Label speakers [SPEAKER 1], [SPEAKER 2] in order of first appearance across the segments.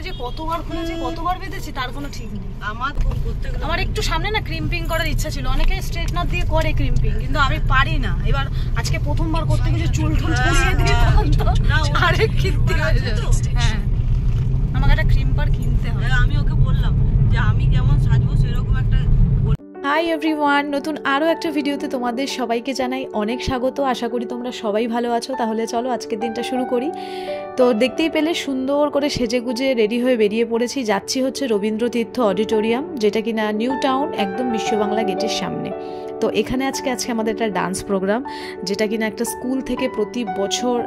[SPEAKER 1] যে কতবার খুলেছি কতবার বেঁধেছি তার কোনো ঠিক নেই। আমার একটু সামনে না ক্রিম্পিং করার ইচ্ছা ছিল, অনেকে স্ট্রেটনার দিয়ে করে ক্রিম্পিং, কিন্তু আমি পারি না। এবার আজকে প্রথমবার করতে গেছি চুল টুল ছড়িয়ে দিয়ে আরেক কীর্তি হয়ে যাবে। হ্যাঁ আমাকে একটা ক্রিম্পার কিনতে হবে। আমি ওকে বললাম যে আমি কেমন সাজবো সেরকম একটা।
[SPEAKER 2] হাই এভরিওয়ান, নতুন আরও একটা ভিডিওতে তোমাদের সবাইকে জানাই অনেক স্বাগত। আশা করি তোমরা সবাই ভালো আছো। তাহলে চলো আজকের দিনটা শুরু করি। তো দেখতেই পেলে সুন্দর করে সেজে গুজে রেডি হয়ে বেরিয়ে পড়েছি। যাচ্ছি হচ্ছে রবীন্দ্রতীর্থ অডিটোরিয়াম, যেটা কিনা নিউ টাউন, একদম বিশ্ববাংলা গেটের সামনে। তো এখানে আজকে আমাদের একটা ডান্স প্রোগ্রাম, যেটা কিনা একটা স্কুল থেকে প্রতি বছর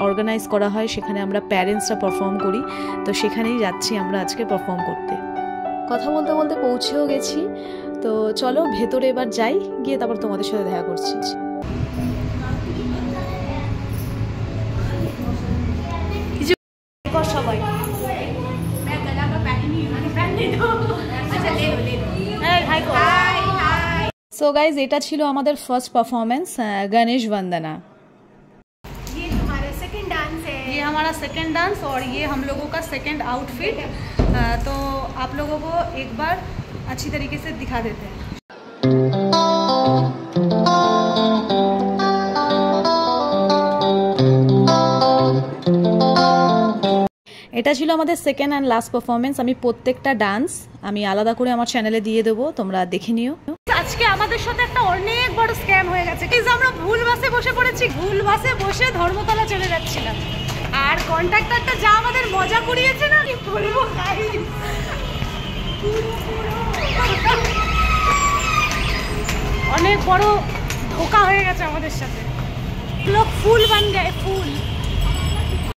[SPEAKER 2] অর্গানাইজ করা হয়। সেখানে আমরা প্যারেন্টসরা পারফর্ম করি। তো সেখানেই যাচ্ছি আমরা আজকে পারফর্ম করতে। কথা বলতে বলতে পৌঁছেও গেছি। তো চলো ভেতরে এবার যাই, গিয়ে তারপর তোমাদের সাথে দেখা করছি। সবাই সো গাইজ, এটা ছিল আমাদের ফার্স্ট পারফরমেন্স, गणेश वंदना।
[SPEAKER 1] ये हमारा सेकंड डांस है। ये हमारा सेकंड डांस और ये हम लोगों का सेकंड आउटफिट। तो आप लोगों को एक बार अच्छी तरीके से दिखा देते हैं।
[SPEAKER 2] এটা ছিল আমাদের সেকেন্ড অ্যান্ড লাস্ট পারফরমেন্স। আমি প্রত্যেকটা ডান্স আমি আলাদা করে আমার চ্যানেলে দিয়ে দেবো, তোমরা দেখে নিও।
[SPEAKER 1] আজকে আমাদের সাথে একটা অনেক বড় স্ক্যাম হয়ে গেছে। আমরা ভুল বাসে বসে পড়েছি, ভুল বাসে বসে ধর্মতলা চলে যাচ্ছিলাম। আর কন্ট্রাক্টরটা যা আমাদের মজা করিয়েছে না, কি বলবো, অনেক বড় ধোঁকা হয়ে গেছে আমাদের সাথে। লোক ফুল বান গায়ে ফুল।